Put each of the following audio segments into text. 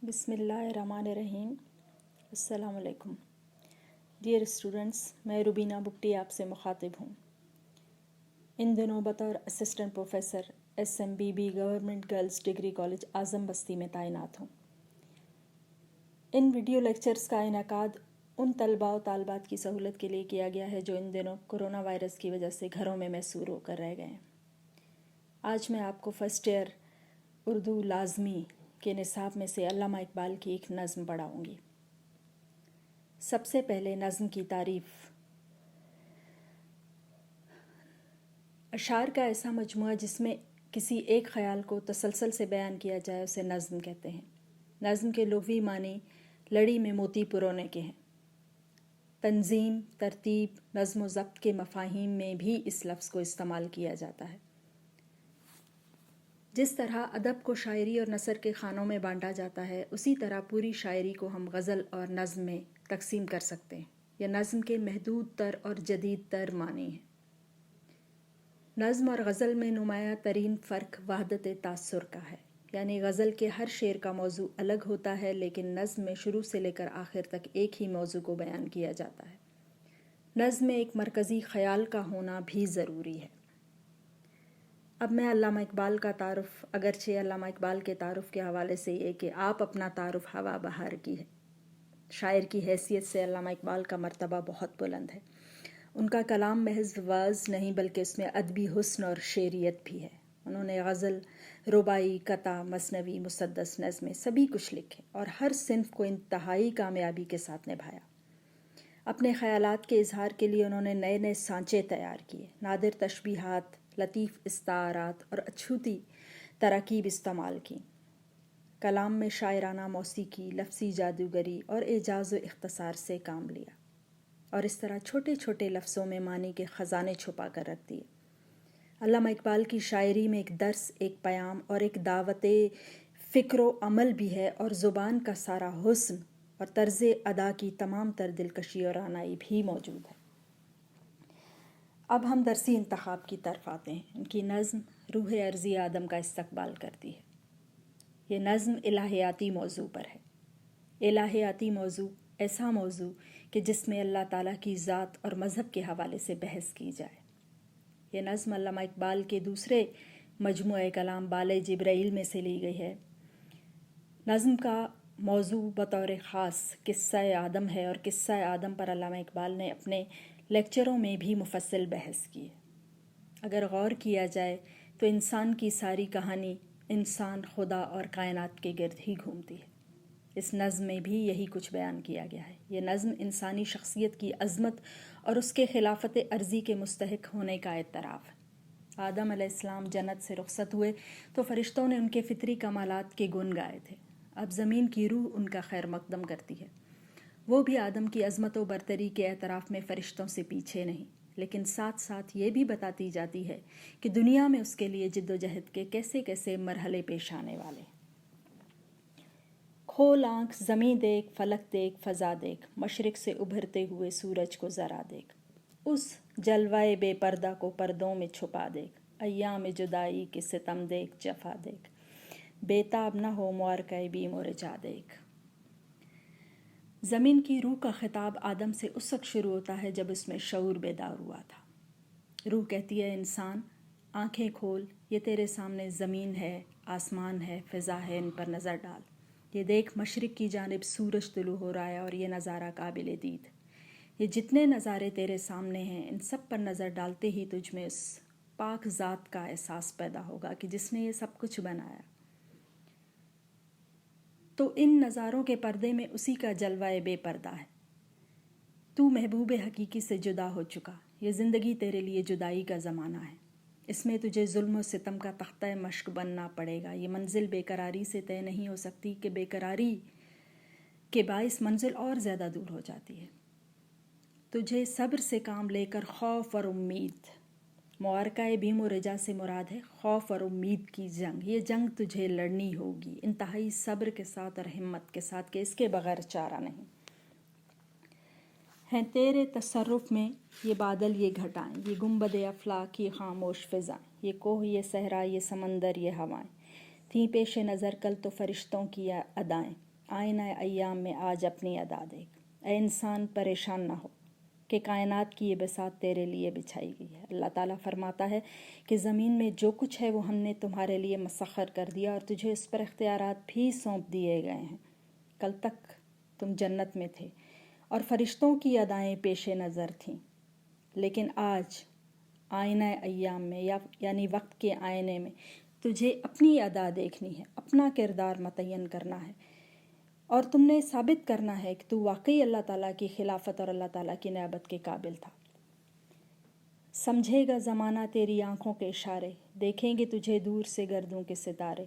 بسم اللہ الرحمن الرحیم۔ السلام علیکم ڈیئر اسٹوڈنٹس، میں روبینہ بگٹی آپ سے مخاطب ہوں۔ ان دنوں بطور assistant professor SMBB government girls degree college Azam Basti میں تعینات ہوں۔ ان ویڈیو لیکچرز کا انعقاد ان طلباء و طالبات کی سہولت کے لیے کیا گیا ہے جو ان دنوں کرونا وائرس کی وجہ سے گھروں میں محصور ہو کر رہ گئے ہیں۔ آج میں آپ کو فرسٹ ایئر اردو لازمی کے نصاب میں سے علامہ اقبال کی ایک نظم پڑھاؤں گی۔ سب سے پہلے نظم کی تعریف۔ اشعار کا ایسا مجموعہ جس میں کسی ایک خیال کو تسلسل سے بیان کیا جائے اسے نظم کہتے ہیں۔ نظم کے لغوی معنی لڑی میں موتی پرونے کے ہیں۔ تنظیم، ترتیب، نظم و ضبط کے مفاہیم میں بھی اس لفظ کو استعمال کیا جاتا ہے۔ جس طرح ادب کو شاعری اور نثر کے خانوں میں بانٹا جاتا ہے، اسی طرح پوری شاعری کو ہم غزل اور نظم میں تقسیم کر سکتے ہیں۔ یہ نظم کے محدود تر اور جدید تر معنی ہیں۔ نظم اور غزل میں نمایاں ترین فرق وحدت تاثر کا ہے، یعنی غزل کے ہر شعر کا موضوع الگ ہوتا ہے، لیکن نظم میں شروع سے لے کر آخر تک ایک ہی موضوع کو بیان کیا جاتا ہے۔ نظم میں ایک مرکزی خیال کا ہونا بھی ضروری ہے۔ اب میں علامہ اقبال کا تعارف، اگرچہ علامہ اقبال کے تعارف کے حوالے سے یہ کہ آپ اپنا تعارف ہوا بہار کی ہے۔ شاعر کی حیثیت سے علامہ اقبال کا مرتبہ بہت بلند ہے۔ ان کا کلام محض وعظ نہیں بلکہ اس میں ادبی حسن اور شعریت بھی ہے۔ انہوں نے غزل، رباعی، قطع، مثنوی، مسدس، نظمیں سبھی کچھ لکھے اور ہر صنف کو انتہائی کامیابی کے ساتھ نبھایا۔ اپنے خیالات کے اظہار کے لیے انہوں نے نئے نئے سانچے تیار کیے، نادر تشبیہات، لطیف استعارات اور اچھوتی تراکیب استعمال کی۔ کلام میں شاعرانہ موسیقی، لفظی جادوگری اور اعجاز و اختصار سے کام لیا، اور اس طرح چھوٹے چھوٹے لفظوں میں معنی کے خزانے چھپا کر رکھ دیے۔ علامہ اقبال کی شاعری میں ایک درس، ایک پیام اور ایک دعوت فکر و عمل بھی ہے، اور زبان کا سارا حسن اور طرز ادا کی تمام تر دلکشی اور رعنائی بھی موجود ہے۔ اب ہم درسی انتخاب کی طرف آتے ہیں۔ ان کی نظم روح ارضی آدم کا استقبال کرتی ہے۔ یہ نظم الہیاتی موضوع پر ہے۔ الہیاتی موضوع ایسا موضوع کہ جس میں اللہ تعالیٰ کی ذات اور مذہب کے حوالے سے بحث کی جائے۔ یہ نظم علامہ اقبال کے دوسرے مجموعہ کلام بال جبرائیل میں سے لی گئی ہے۔ نظم کا موضوع بطور خاص قصہ آدم ہے، اور قصہ آدم پر علامہ اقبال نے اپنے لیکچروں میں بھی مفصل بحث کی ہے۔ اگر غور کیا جائے تو انسان کی ساری کہانی انسان، خدا اور کائنات کے گرد ہی گھومتی ہے۔ اس نظم میں بھی یہی کچھ بیان کیا گیا ہے۔ یہ نظم انسانی شخصیت کی عظمت اور اس کے خلافت عرضی کے مستحق ہونے کا اعتراف ہے۔ آدم علیہ السلام جنت سے رخصت ہوئے تو فرشتوں نے ان کے فطری کمالات کے گن گائے تھے۔ اب زمین کی روح ان کا خیر مقدم کرتی ہے۔ وہ بھی آدم کی عظمت و برتری کے اعتراف میں فرشتوں سے پیچھے نہیں، لیکن ساتھ ساتھ یہ بھی بتاتی جاتی ہے کہ دنیا میں اس کے لیے جد و جہد کے کیسے کیسے مرحلے پیش آنے والے ہیں۔ کھول آنکھ، زمین دیکھ، فلک دیکھ، فضا دیکھ، مشرق سے ابھرتے ہوئے سورج کو ذرا دیکھ، اس جلوہ بے پردہ کو پردوں میں چھپا دیکھ، ایام جدائی کے ستم دیکھ، جفا دیکھ، بےتاب نہ ہو معرکہ بیم و رجا دیکھ۔ زمین کی روح کا خطاب آدم سے اس وقت شروع ہوتا ہے جب اس میں شعور بیدار ہوا تھا۔ روح کہتی ہے، انسان آنکھیں کھول، یہ تیرے سامنے زمین ہے، آسمان ہے، فضا ہے، ان پر نظر ڈال۔ یہ دیکھ، مشرق کی جانب سورج طلوع ہو رہا ہے اور یہ نظارہ قابل دید۔ یہ جتنے نظارے تیرے سامنے ہیں، ان سب پر نظر ڈالتے ہی تجھ میں اس پاک ذات کا احساس پیدا ہوگا کہ جس نے یہ سب کچھ بنایا۔ تو ان نظاروں کے پردے میں اسی کا جلوہ بے پردہ ہے۔ تو محبوب حقیقی سے جدا ہو چکا، یہ زندگی تیرے لیے جدائی کا زمانہ ہے۔ اس میں تجھے ظلم و ستم کا تختہ مشق بننا پڑے گا۔ یہ منزل بے قراری سے طے نہیں ہو سکتی کہ بے قراری کے باعث منزل اور زیادہ دور ہو جاتی ہے۔ تجھے صبر سے کام لے کر خوف اور امید، معرکہ بیم و رجا سے مراد ہے خوف اور امید کی جنگ۔ یہ جنگ تجھے لڑنی ہوگی انتہائی صبر کے ساتھ اور ہمت کے ساتھ، کہ اس کے بغیر چارہ نہیں۔ ہیں تیرے تصرف میں یہ بادل، یہ گھٹائیں، یہ گنبد افلاک، یہ خاموش فضائیں، یہ کوہ، یہ صحرا، یہ سمندر، یہ ہوائیں، تھیں پیش نظر کل تو فرشتوں کی ادائیں، آئینہ ایام میں آج اپنی ادا دیکھ۔ اے انسان پریشان نہ ہو کہ کائنات کی یہ بساط تیرے لیے بچھائی گئی ہے۔ اللہ تعالیٰ فرماتا ہے کہ زمین میں جو کچھ ہے وہ ہم نے تمہارے لیے مسخر کر دیا اور تجھے اس پر اختیارات بھی سونپ دیے گئے ہیں۔ کل تک تم جنت میں تھے اور فرشتوں کی ادائیں پیش نظر تھیں، لیکن آج آئینہ ایام میں یعنی وقت کے آئینے میں تجھے اپنی ادا دیکھنی ہے، اپنا کردار متعین کرنا ہے، اور تم نے ثابت کرنا ہے کہ تو واقعی اللہ تعالیٰ کی خلافت اور اللہ تعالیٰ کی نیابت کے قابل تھا۔ سمجھے گا زمانہ تیری آنکھوں کے اشارے، دیکھیں گے تجھے دور سے گردوں کے ستارے،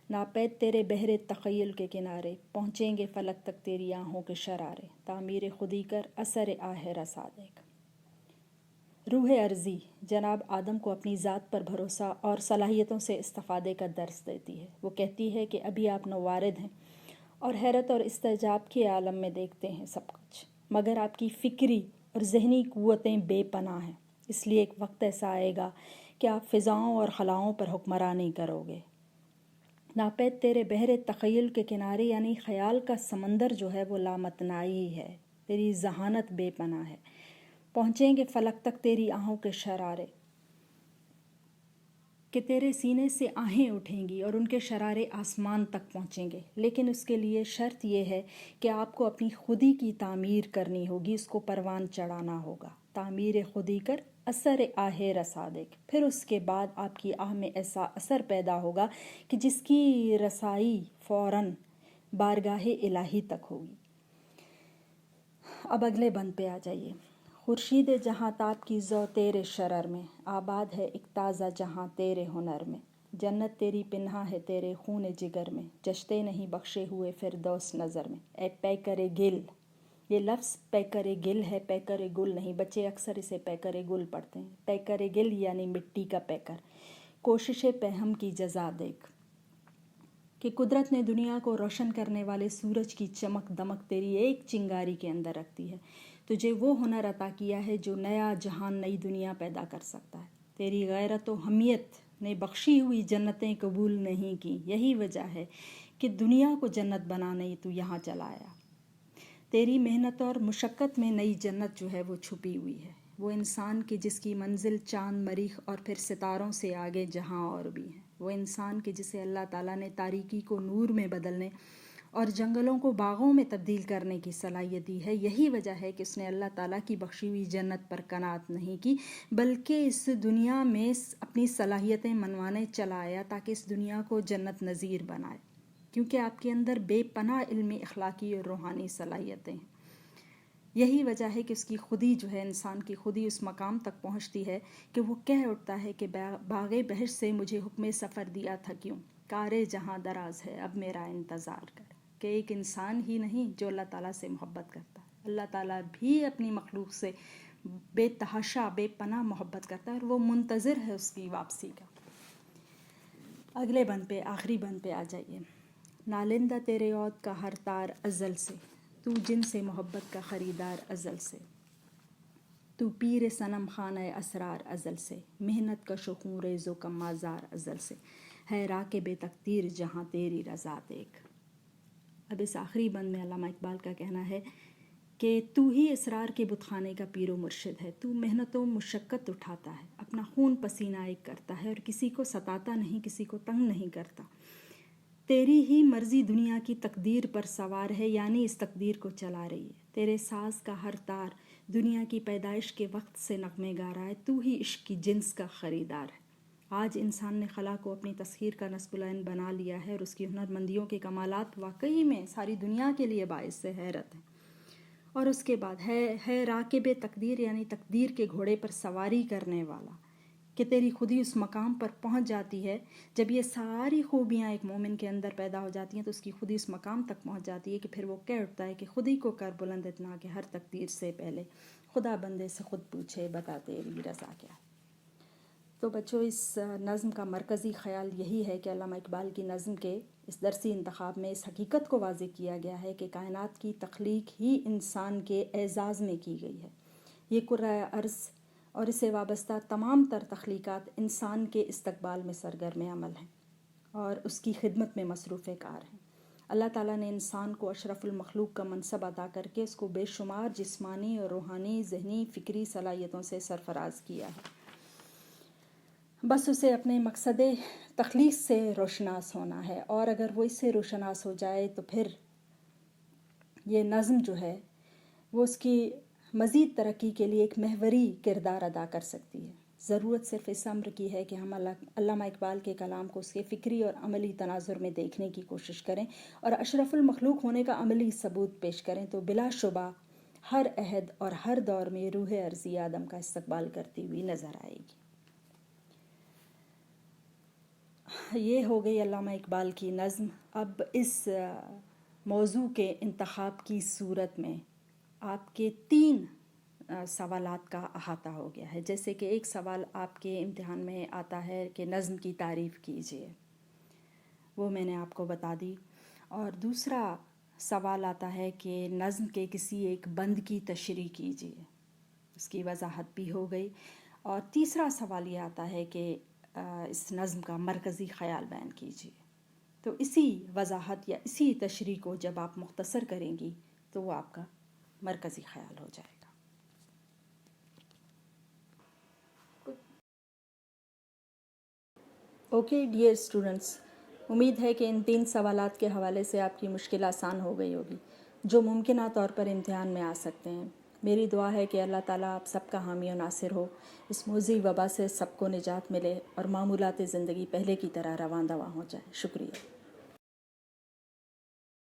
ناپید تیرے بحر تخیل کے کنارے، پہنچیں گے فلک تک تیری آہوں کے شرارے، تعمیر خودی کر اثر آہ رسا دیکھ۔ روح ارضی جناب آدم کو اپنی ذات پر بھروسہ اور صلاحیتوں سے استفادے کا درس دیتی ہے۔ وہ کہتی ہے کہ ابھی آپ نوارد ہیں اور حیرت اور استعجاب کے عالم میں دیکھتے ہیں سب کچھ، مگر آپ کی فکری اور ذہنی قوتیں بے پناہ ہیں، اس لیے ایک وقت ایسا آئے گا کہ آپ فضاؤں اور خلاؤں پر حکمرانی کرو گے۔ ناپید تیرے بحر تخیل کے کنارے یعنی خیال کا سمندر جو ہے وہ لامتنائی ہے، تیری ذہانت بے پناہ ہے، پہنچیں گے فلک تک تیری آہوں کے شرارے، کہ تیرے سینے سے آہیں اٹھیں گی اور ان کے شرارے آسمان تک پہنچیں گے، لیکن اس کے لیے شرط یہ ہے کہ آپ کو اپنی خودی کی تعمیر کرنی ہوگی، اس کو پروان چڑھانا ہوگا۔ تعمیر خودی کر اثر آہ رسا دیکھ، پھر اس کے بعد آپ کی آہ میں ایسا اثر پیدا ہوگا کہ جس کی رسائی فوراً بارگاہ الہی تک ہوگی۔ اب اگلے بند پہ آ جائیے۔ خورشید جہاں تاب کی ذو تیرے شرر میں، آباد ہے ایک تازہ جہاں تیرے ہنر میں، جنت تیری پنہا ہے تیرے خون جگر میں، جشتے نہیں بخشے ہوئے فردوس نظر میں۔ اے پیکر گل، یہ لفظ پیکر گل ہے، پیکر گل نہیں، بچے اکثر اسے پیکر گل پڑھتے ہیں۔ پیکر گل یعنی مٹی کا پیکر، کوشش پہم کی جزا دیکھ، کہ قدرت نے دنیا کو روشن کرنے والے سورج کی چمک دمک تیری ایک چنگاری کے اندر رکھتی ہے۔ تجھے وہ ہنر عطا کیا ہے جو نیا جہان نئی دنیا پیدا کر سکتا ہے۔ تیری غیرت و حمیت نے بخشی ہوئی جنتیں قبول نہیں کی، یہی وجہ ہے کہ دنیا کو جنت بنانے تو یہاں چلایا۔ تیری محنت اور مشقت میں نئی جنت جو ہے وہ چھپی ہوئی ہے، وہ انسان کی جس کی منزل چاند مریخ اور پھر ستاروں سے آگے جہاں اور بھی ہیں، وہ انسان کے جسے اللہ تعالیٰ نے تاریکی کو نور میں بدلنے اور جنگلوں کو باغوں میں تبدیل کرنے کی صلاحیت دی ہے۔ یہی وجہ ہے کہ اس نے اللہ تعالیٰ کی بخشی ہوئی جنت پر قناعت نہیں کی، بلکہ اس دنیا میں اپنی صلاحیتیں منوانے چلا آیا تاکہ اس دنیا کو جنت نظیر بنائے، کیونکہ آپ کے اندر بے پناہ علمی، اخلاقی اور روحانی صلاحیتیں ہیں۔ یہی وجہ ہے کہ اس کی خودی جو ہے، انسان کی خودی اس مقام تک پہنچتی ہے کہ وہ کہہ اٹھتا ہے کہ باغ بہشت سے مجھے حکم سفر دیا تھا کیوں، کار جہاں دراز ہے اب میرا انتظار کر۔ کہ ایک انسان ہی نہیں جو اللہ تعالیٰ سے محبت کرتا ہے، اللہ تعالیٰ بھی اپنی مخلوق سے بے تحاشا بے پناہ محبت کرتا ہے اور وہ منتظر ہے اس کی واپسی کا۔ اگلے بند پہ، آخری بند پہ آ جائیے۔ نالندہ تیرے عود کا ہر تار ازل سے، تو جن سے محبت کا خریدار ازل سے، تو پیر صنم خانہ اسرار ازل سے، محنت کا شخوں ریز و کم آزار ازل سے، ہے راکب تقدیر جہاں تیری رضا دیکھ۔ اب اس آخری بند میں علامہ اقبال کا کہنا ہے کہ تو ہی اسرار کے بت خانے کا پیر و مرشد ہے، تو محنت و مشقت اٹھاتا ہے، اپنا خون پسینہ ایک کرتا ہے اور کسی کو ستاتا نہیں، کسی کو تنگ نہیں کرتا۔ تیری ہی مرضی دنیا کی تقدیر پر سوار ہے، یعنی اس تقدیر کو چلا رہی ہے۔ تیرے ساز کا ہر تار دنیا کی پیدائش کے وقت سے نغمے گا رہا ہے، تو ہی عشق کی جنس کا خریدار ہے۔ آج انسان نے خلا کو اپنی تسخیر کا نصب العین بنا لیا ہے اور اس کی ہنر مندیوں کے کمالات واقعی میں ساری دنیا کے لیے باعث حیرت ہیں۔ اور اس کے بعد ہے راکب تقدیر یعنی تقدیر کے گھوڑے پر سواری کرنے والا، کہ تیری خودی اس مقام پر پہنچ جاتی ہے جب یہ ساری خوبیاں ایک مومن کے اندر پیدا ہو جاتی ہیں تو اس کی خودی اس مقام تک پہنچ جاتی ہے کہ پھر وہ کہہ اٹھتا ہے کہ خودی کو کر بلند اتنا کہ ہر تقدیر سے پہلے خدا بندے سے خود پوچھے بتا تیری رضا کیا۔ تو بچوں، اس نظم کا مرکزی خیال یہی ہے کہ علامہ اقبال کی نظم کے اس درسی انتخاب میں اس حقیقت کو واضح کیا گیا ہے کہ کائنات کی تخلیق ہی انسان کے اعزاز میں کی گئی ہے۔ یہ کرۂ ارض اور اسے وابستہ تمام تر تخلیقات انسان کے استقبال میں سرگرم عمل ہیں اور اس کی خدمت میں مصروف کار ہیں۔ اللہ تعالیٰ نے انسان کو اشرف المخلوق کا منصب عطا کر کے اس کو بے شمار جسمانی اور روحانی ذہنی فکری صلاحیتوں سے سرفراز کیا ہے. بس اسے اپنے مقصد تخلیق سے روشناس ہونا ہے، اور اگر وہ اس سے روشناس ہو جائے تو پھر یہ نظم جو ہے وہ اس کی مزید ترقی کے لیے ایک محوری کردار ادا کر سکتی ہے. ضرورت صرف اس امر کی ہے کہ ہم علامہ اقبال کے کلام کو اس کے فکری اور عملی تناظر میں دیکھنے کی کوشش کریں اور اشرف المخلوق ہونے کا عملی ثبوت پیش کریں تو بلا شبہ ہر عہد اور ہر دور میں روح ارضی آدم کا استقبال کرتی ہوئی نظر آئے گی. یہ ہو گئی علامہ اقبال کی نظم. اب اس موضوع کے انتخاب کی صورت میں آپ کے 3 سوالات کا احاطہ ہو گیا ہے. جیسے کہ ایک سوال آپ کے امتحان میں آتا ہے کہ نظم کی تعریف کیجیے، وہ میں نے آپ کو بتا دی. اور دوسرا سوال آتا ہے کہ نظم کے کسی ایک بند کی تشریح کیجیے، اس کی وضاحت بھی ہو گئی. اور تیسرا سوال یہ آتا ہے کہ اس نظم کا مرکزی خیال بیان کیجیے. تو اسی وضاحت یا اسی تشریح کو جب آپ مختصر کریں گی تو وہ آپ کا مرکزی خیال ہو جائے گا. اوکے ڈیئر اسٹوڈنٹس، امید ہے کہ ان 3 سوالات کے حوالے سے آپ کی مشکل آسان ہو گئی ہوگی جو ممکنہ طور پر امتحان میں آ سکتے ہیں. میری دعا ہے کہ اللہ تعالیٰ آپ سب کا حامی و ناصر ہو، اس موذی وبا سے سب کو نجات ملے اور معمولات زندگی پہلے کی طرح رواں دواں ہو جائے. شکریہ.